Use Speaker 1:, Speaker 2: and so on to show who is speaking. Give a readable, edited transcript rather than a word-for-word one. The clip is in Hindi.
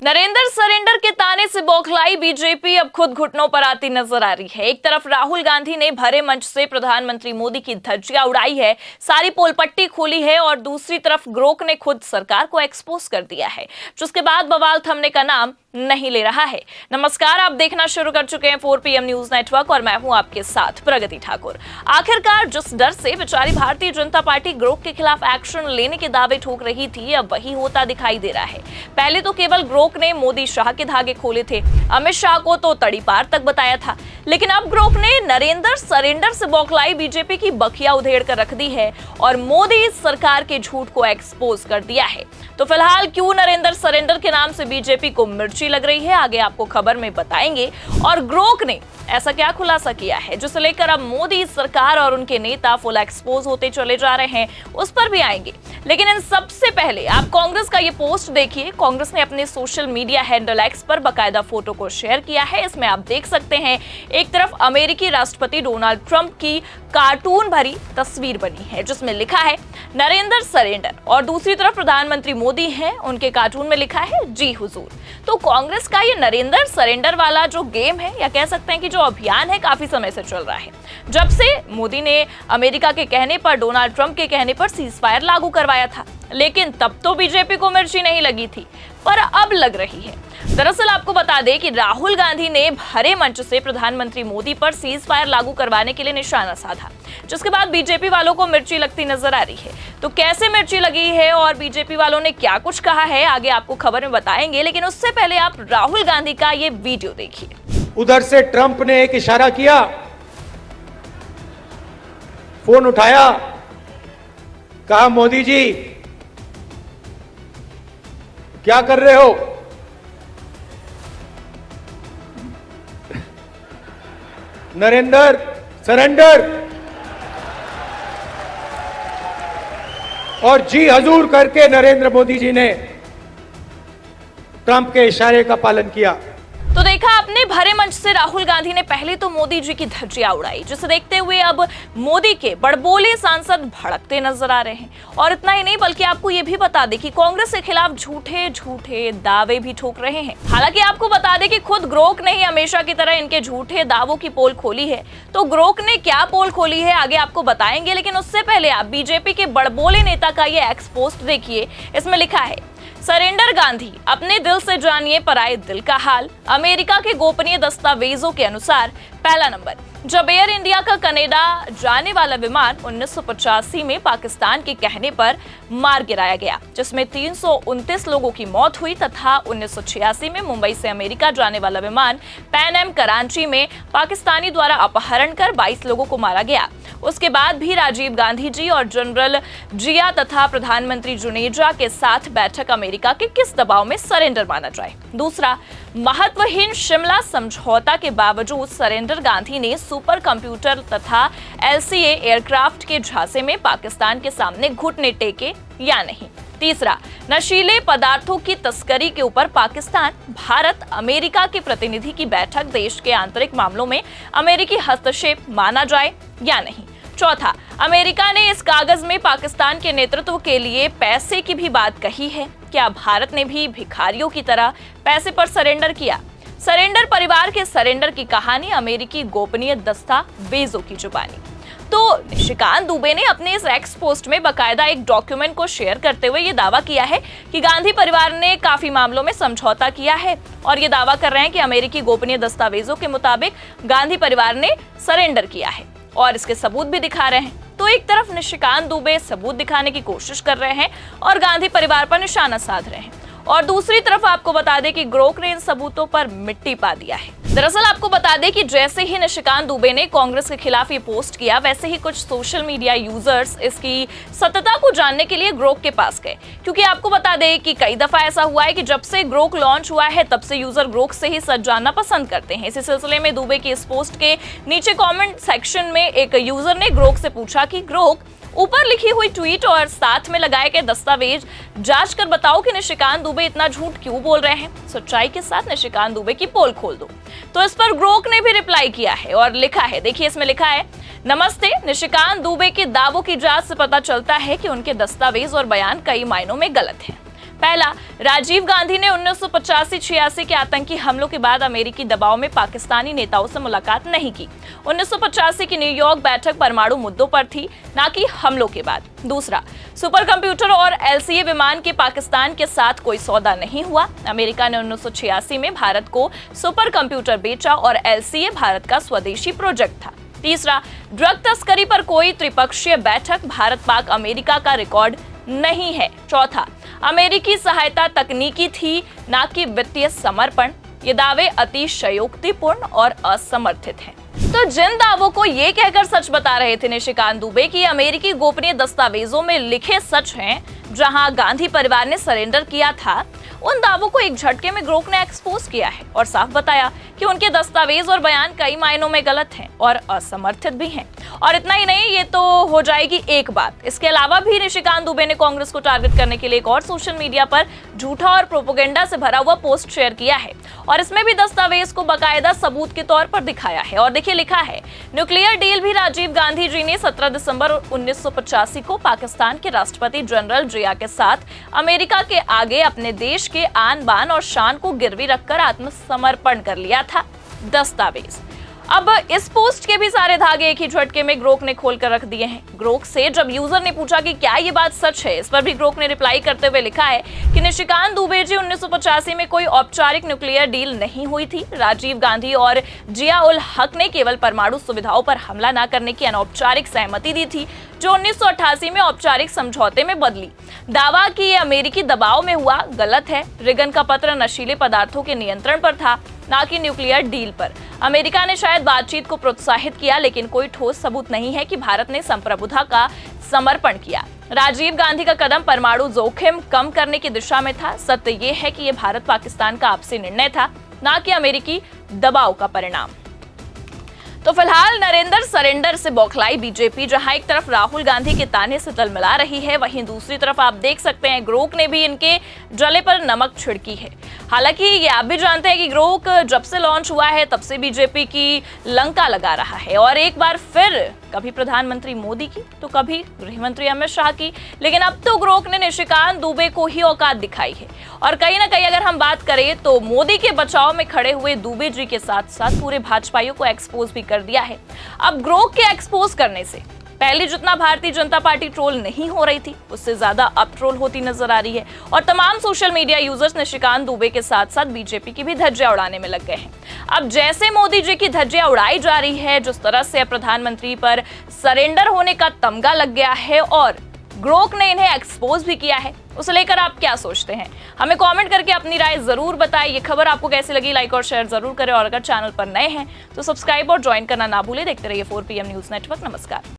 Speaker 1: नरेंद्र सरेंडर के ताने से बौखलाई बीजेपी अब खुद घुटनों पर आती नजर आ रही है। एक तरफ राहुल गांधी ने भरे मंच से प्रधानमंत्री मोदी की धज्जियां उड़ाई है, सारी पोलपट्टी खोली है, और दूसरी तरफ ग्रोक ने खुद सरकार को एक्सपोज कर दिया है, जिसके बाद बवाल थमने का नाम नहीं ले रहा है। नमस्कार, आप देखना शुरू कर चुके हैं 4 PM न्यूज नेटवर्क और मैं हूं आपके साथ प्रगति ठाकुर। आखिरकार जिस डर से बेचारी भारतीय जनता पार्टी ग्रोक के खिलाफ एक्शन लेने के दावे ठोक रही थी, अब वही होता दिखाई दे रहा है। पहले तो केवल ग्रोक ने मोदी शाह के धागे खोले थे, अमित शाह को तो तड़ीपार तक बताया था, लेकिन अब ग्रोक ने नरेंद्र सरेंडर से बौखलाई बीजेपी की बखिया उधेड़ कर रख दी है और मोदी सरकार के झूठ को एक्सपोज कर दिया है। तो फिलहाल क्यों नरेंद्र सरेंडर के नाम से बीजेपी को मिर्ची लग रही है, आगे आपको खबर में बताएंगे। और ग्रोक ने ऐसा क्या खुलासा किया है जिसे लेकर अब मोदी सरकार और उनके नेता फुल एक्सपोज होते चले जा रहे हैं, उस पर भी आएंगे। लेकिन इन सबसे पहले आप कांग्रेस का ये पोस्ट देखिए। कांग्रेस ने अपने सोशल मीडिया हैंडल एक्स पर बकायदा फोटो को शेयर किया है। इसमें आप देख सकते हैं, एक तरफ अमेरिकी राष्ट्रपति डोनाल्ड ट्रंप की कार्टून भरी तस्वीर बनी है जिसमें लिखा है नरेंद्र सरेंडर, और दूसरी तरफ प्रधानमंत्री मोदी हैं, उनके कार्टून में लिखा है जी हुजूर। तो कांग्रेस का ये नरेंद्र सरेंडर वाला जो गेम है, या कह सकते हैं कि जो अभियान है, काफी समय से चल रहा है। जब से मोदी ने अमेरिका के कहने पर, डोनाल्ड ट्रंप के कहने पर सीजफायर लागू करवाया था, लेकिन तब तो बीजेपी को मिर्ची नहीं लगी थी, पर अब लग रही है। दरअसल आपको बता दें कि राहुल गांधी ने भरे मंच से प्रधानमंत्री मोदी पर सीज फायर लागू करवाने के लिए निशाना साधा, जिसके बाद बीजेपी वालों को मिर्ची लगती नजर आ रही है। तो कैसे मिर्ची लगी है और बीजेपी वालों ने क्या कुछ कहा है, आगे आपको खबर में बताएंगे। लेकिन उससे पहले आप राहुल गांधी का ये वीडियो देखिए।
Speaker 2: उधर से ट्रंप ने एक इशारा किया, फोन उठाया, कहा मोदी जी क्या कर रहे हो? नरेंद्र सरेंडर, और जी हजूर करके नरेंद्र मोदी जी ने ट्रंप के इशारे का पालन किया।
Speaker 1: तो देखा आपने, भरे मंच से राहुल गांधी ने पहले तो मोदी जी की धज्जियां उड़ाई, जिसे देखते हुए अब मोदी के बड़बोले सांसद भड़कते नजर आ रहे हैं। और इतना ही नहीं, बल्कि आपको ये भी बता दें कि कांग्रेस के खिलाफ झूठे झूठे दावे भी ठोक रहे हैं। हालांकि आपको बता दें कि खुद ग्रोक ने ही हमेशा की तरह इनके झूठे दावों की पोल खोली है। तो ग्रोक ने क्या पोल खोली है, आगे आपको बताएंगे। लेकिन उससे पहले आप बीजेपी के बड़बोले नेता का ये एक्स पोस्ट देखिए। इसमें लिखा है सरेंडर गांधी, अपने दिल से जानिए पराये दिल का हाल। अमेरिका के गोपनीय दस्तावेजों के अनुसार पहला नंबर, जब एयर इंडिया का कनाडा जाने वाला विमान 1985 में पाकिस्तान के कहने पर मार गिराया गया, जिसमें 329 लोगों की मौत हुई, तथा 1986 में मुंबई से अमेरिका जाने वाला विमान पैन एम कराची में पाकिस्तानी द्वारा अपहरण कर 22 लोगों को मारा गया। उसके बाद भी राजीव गांधी जी और जनरल जिया तथा प्रधानमंत्री जुनेजा के साथ बैठक अमेरिका के किस दबाव में सरेंडर माना जाए। दूसरा, महत्वहीन शिमला समझौता के बावजूद सरेंडर गांधी ने सुपर कंप्यूटर तथा LCA एयरक्राफ्ट के झांसे में पाकिस्तान के सामने घुटने टेके या नहीं। तीसरा, नशीले पदार्थों की तस्करी के ऊपर पाकिस्तान भारत अमेरिका के प्रतिनिधि की बैठक देश के आंतरिक मामलों में अमेरिकी हस्तक्षेप माना जाए या नहीं। चौथा, अमेरिका ने इस कागज में पाकिस्तान के नेतृत्व के लिए पैसे की भी बात कही है। क्या भारत ने भी भिखारियों की तरह पैसे पर सरेंडर किया? सरेंडर परिवार के सरेंडर की कहानी अमेरिकी गोपनीय दस्तावेजों की जुबानी। तो निशिकांत दुबे ने अपने इस एक्स पोस्ट में बकायदा एक डॉक्यूमेंट को शेयर करते हुए ये दावा किया है कि गांधी परिवार ने काफी मामलों में समझौता किया है, और ये दावा कर रहे हैं कि अमेरिकी गोपनीय दस्तावेजों के मुताबिक गांधी परिवार ने सरेंडर किया है, और इसके सबूत भी दिखा रहे हैं। तो एक तरफ निशिकांत दुबे सबूत दिखाने की कोशिश कर रहे हैं और गांधी परिवार पर निशाना साध रहे हैं, और दूसरी तरफ आपको बता दें कि ग्रोक ने इन सबूतों पर मिट्टी पा दिया है। दरअसल आपको बता दें कि जैसे ही निशिकांत दुबे ने कांग्रेस के खिलाफ ये पोस्ट किया, वैसे ही कुछ सोशल मीडिया यूजर्स इसकी सत्यता को जानने के लिए ग्रोक के पास गए, क्योंकि आपको बता दें कि कई दफा ऐसा हुआ है कि जब से ग्रोक लॉन्च हुआ है, तब से यूजर ग्रोक से ही सच जानना पसंद करते हैं। इसी सिलसिले में दुबे की इस पोस्ट के नीचे कॉमेंट सेक्शन में एक यूजर ने ग्रोक से पूछा कि ग्रोक, ऊपर लिखी हुई ट्वीट और साथ में लगाए गए दस्तावेज जांच कर बताओ कि निशिकांत दुबे इतना झूठ क्यों बोल रहे हैं। सच्चाई के साथ निशिकांत दुबे की पोल खोल दो। तो इस पर ग्रोक ने भी रिप्लाई किया है और लिखा है, देखिए इसमें लिखा है, नमस्ते, निशिकांत दुबे के दावों की जांच से पता चलता है कि उनके दस्तावेज और बयान कई मायनों में गलत हैं। पहला, राजीव गांधी ने 1985-86 के आतंकी हमलों के बाद अमेरिकी दबाव में पाकिस्तानी नेताओं से मुलाकात नहीं की। 1985 की न्यूयॉर्क बैठक परमाणु मुद्दों पर थी, न कि हमलों के बाद। दूसरा, सुपर कंप्यूटर और LCA विमान के पाकिस्तान के साथ कोई सौदा नहीं हुआ। अमेरिका ने 1986 में भारत को सुपर कंप्यूटर बेचा और LCA भारत का स्वदेशी प्रोजेक्ट था। तीसरा, ड्रग तस्करी पर कोई त्रिपक्षीय बैठक भारत पाक अमेरिका का रिकॉर्ड नहीं है। चौथा, अमेरिकी सहायता तकनीकी थी, ना कि वित्तीय समर्पण। ये दावे अतिशयोक्तिपूर्ण और असमर्थित हैं। तो जिन दावों को ये कहकर सच बता रहे थे निशिकांत दुबे कि अमेरिकी गोपनीय दस्तावेजों में लिखे सच हैं, जहां गांधी परिवार ने सरेंडर किया था, उन दावों को एक झटके में ग्रोक ने एक्सपोज किया है और साफ बताया कि उनके दस्तावेज और बयान कई मायनों में गलत हैं और असमर्थित भी हैं। और इतना ही नहीं, ये तो हो जाएगी एक बात, इसके अलावा भी निशिकांत दुबे ने कांग्रेस को टारगेट करने के लिए एक और सोशल मीडिया पर झूठा और प्रोपेगेंडा से भरा हुआ पोस्ट शेयर किया है और इसमें भी दस्तावेज को बाकायदा सबूत के तौर पर दिखाया है। और देखिए, लिखा है, न्यूक्लियर डील भी राजीव गांधी जी ने 17 दिसंबर 1985 को पाकिस्तान के राष्ट्रपति जनरल जिया के साथ अमेरिका के आगे अपने देश के आन बान और शान को गिरवी रखकर आत्मसमर्पण कर लिया था। दस्तावेज। अब इस पोस्ट के भी सारे धागे एक ही झटके में ग्रोक ने खोलकर रख दिए हैं। ग्रोक से जब यूजर ने पूछा कि क्या ये बात सच है, इस पर भी ग्रोक ने रिप्लाई करते हुए लिखा है कि निशिकांत दुबे जी 1985 में कोई औपचारिक न्यूक्लियर डील नहीं हुई थी। राजीव गांधी और जिया उल हक ने केवल परमाणु सुविधाओं पर हमला न करने की अनौपचारिक सहमति दी थी, जो 1988 में औपचारिक समझौते में बदली। दावा कि ये अमेरिकी दबाव में हुआ, गलत है। रिगन का पत्र नशीले पदार्थों के नियंत्रण पर था, ना कि न्यूक्लियर डील पर। अमेरिका ने शायद बातचीत को प्रोत्साहित किया, लेकिन कोई ठोस सबूत नहीं है कि भारत ने संप्रभुता का समर्पण किया। राजीव गांधी का कदम परमाणु जोखिम कम करने की दिशा में था। सत्य ये है कि यह भारत पाकिस्तान का आपसी निर्णय था, ना कि अमेरिकी दबाव का परिणाम। तो फिलहाल नरेंद्र सरेंडर से बौखलाई बीजेपी, जहां एक तरफ राहुल गांधी के ताने से तलमिला रही है, वहीं दूसरी तरफ आप देख सकते हैं ग्रोक ने भी इनके जले पर नमक छिड़की है। हालांकि ये आप भी जानते हैं कि ग्रोक जब से लॉन्च हुआ है तब से बीजेपी की लंका लगा रहा है और एक बार फिर कभी प्रधानमंत्री मोदी की तो कभी गृहमंत्री अमित शाह की, लेकिन अब तो ग्रोक ने निशिकांत दुबे को ही औकात दिखाई है। और कहीं ना कहीं अगर हम बात करें तो मोदी के बचाव में खड़े हुए दुबे जी के साथ साथ पूरे भाजपाइयों को एक्सपोज भी कर दिया है। अब ग्रोक के एक्सपोज करने से पहले जितना भारतीय जनता पार्टी ट्रोल नहीं हो रही थी, उससे ज्यादा अब ट्रोल होती नजर आ रही है और तमाम social media users Nishikant Dubey के साथ साथ बीजेपी की भी धज्जियां उड़ाने में लग गए हैं। अब जैसे मोदी जी की धज्जियां उड़ाई जा रही है, जिस तरह से प्रधानमंत्री पर सरेंडर होने का तमगा लग गया है और ग्रोक ने इन्हें एक्सपोज भी किया है, उसे लेकर आप क्या सोचते हैं? हमें कमेंट करके अपनी राय जरूर बताएं। ये खबर आपको कैसी लगी, लाइक और शेयर जरूर करें और अगर चैनल पर नए हैं तो सब्सक्राइब और ज्वाइन करना ना भूलें। देखते रहिए 4PM न्यूज नेटवर्क। नमस्कार।